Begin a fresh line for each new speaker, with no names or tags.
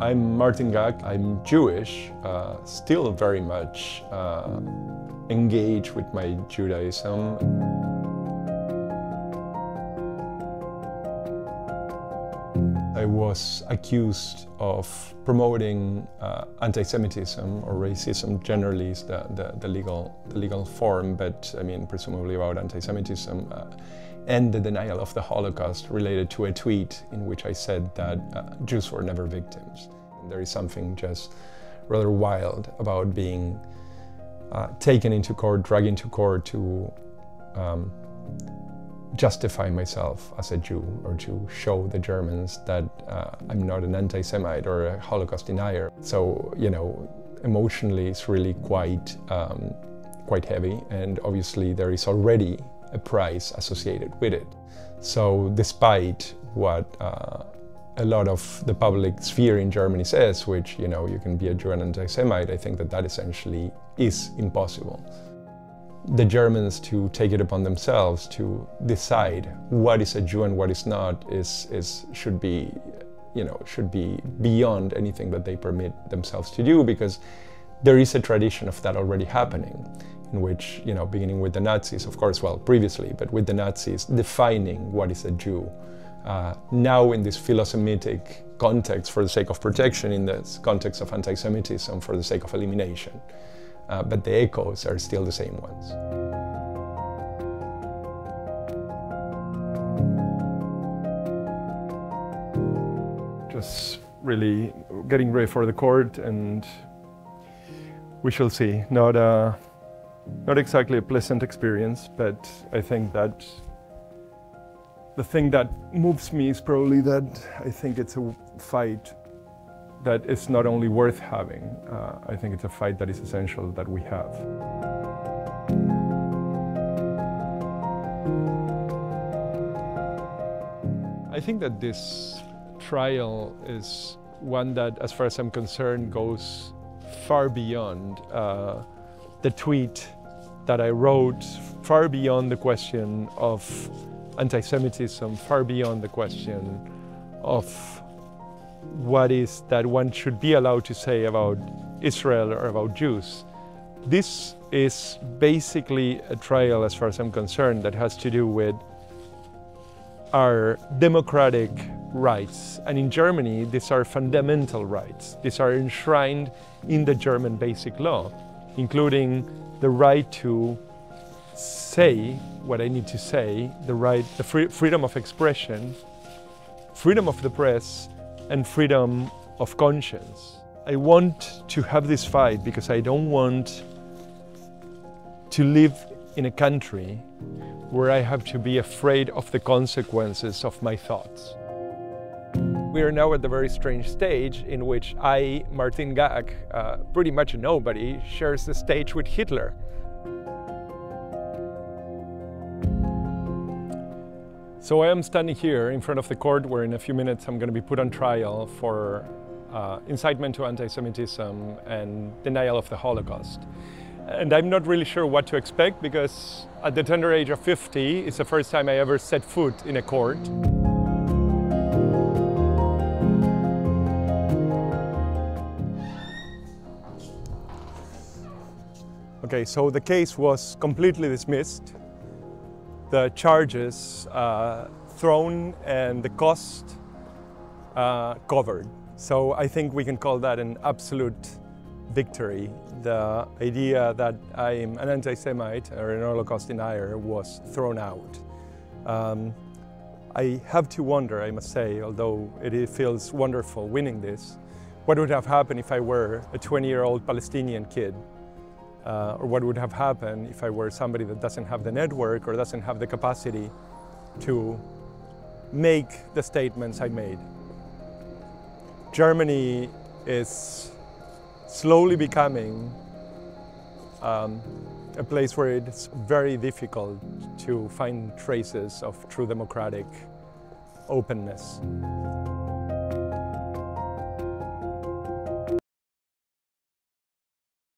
I'm Martin Gak. I'm Jewish, still very much engaged with my Judaism. I was accused of promoting anti-Semitism or racism generally is the legal form, but I mean presumably about anti-Semitism and the denial of the Holocaust related to a tweet in which I said that Jews were never victims. There is something just rather wild about being taken into court, dragged into court to justify myself as a Jew or to show the Germans that I'm not an anti-Semite or a Holocaust denier. So, you know, emotionally it's really quite heavy, and obviously there is already a price associated with it. So despite what a lot of the public sphere in Germany says, which, you know, you can be a Jew and anti-Semite, I think that essentially is impossible. The Germans to take it upon themselves to decide what is a Jew and what is not should be beyond anything that they permit themselves to do, because there is a tradition of that already happening, in which, you know, beginning with the Nazis, of course, well, previously, but with the Nazis defining what is a Jew. Now in this philo-Semitic context for the sake of protection, in this context of anti-Semitism for the sake of elimination. But the echoes are still the same ones. Just really getting ready for the court, and we shall see. Not exactly a pleasant experience, but I think that the thing that moves me is probably that I think it's a fight that is not only worth having, I think it's a fight that is essential that we have. I think that this trial is one that, as far as I'm concerned, goes far beyond the tweet that I wrote, far beyond the question of anti-Semitism, far beyond the question of what is that one should be allowed to say about Israel or about Jews. This is basically a trial, as far as I'm concerned, that has to do with our democratic rights. And in Germany, these are fundamental rights. These are enshrined in the German basic law, including the right to say what I need to say, the freedom of expression, freedom of the press, and freedom of conscience. I want to have this fight because I don't want to live in a country where I have to be afraid of the consequences of my thoughts. We are now at the very strange stage in which I, Martin Gak, pretty much a nobody, shares the stage with Hitler. So I am standing here in front of the court where in a few minutes I'm going to be put on trial for incitement to anti-Semitism and denial of the Holocaust. And I'm not really sure what to expect, because at the tender age of 50, it's the first time I ever set foot in a court. Okay, so the case was completely dismissed. The charges thrown and the cost covered. So I think we can call that an absolute victory. The idea that I'm an anti-Semite or an Holocaust denier was thrown out. I have to wonder, I must say, although it feels wonderful winning this, what would have happened if I were a 20-year-old Palestinian kid? Or what would have happened if I were somebody that doesn't have the network or doesn't have the capacity to make the statements I made. Germany is slowly becoming a place where it's very difficult to find traces of true democratic openness.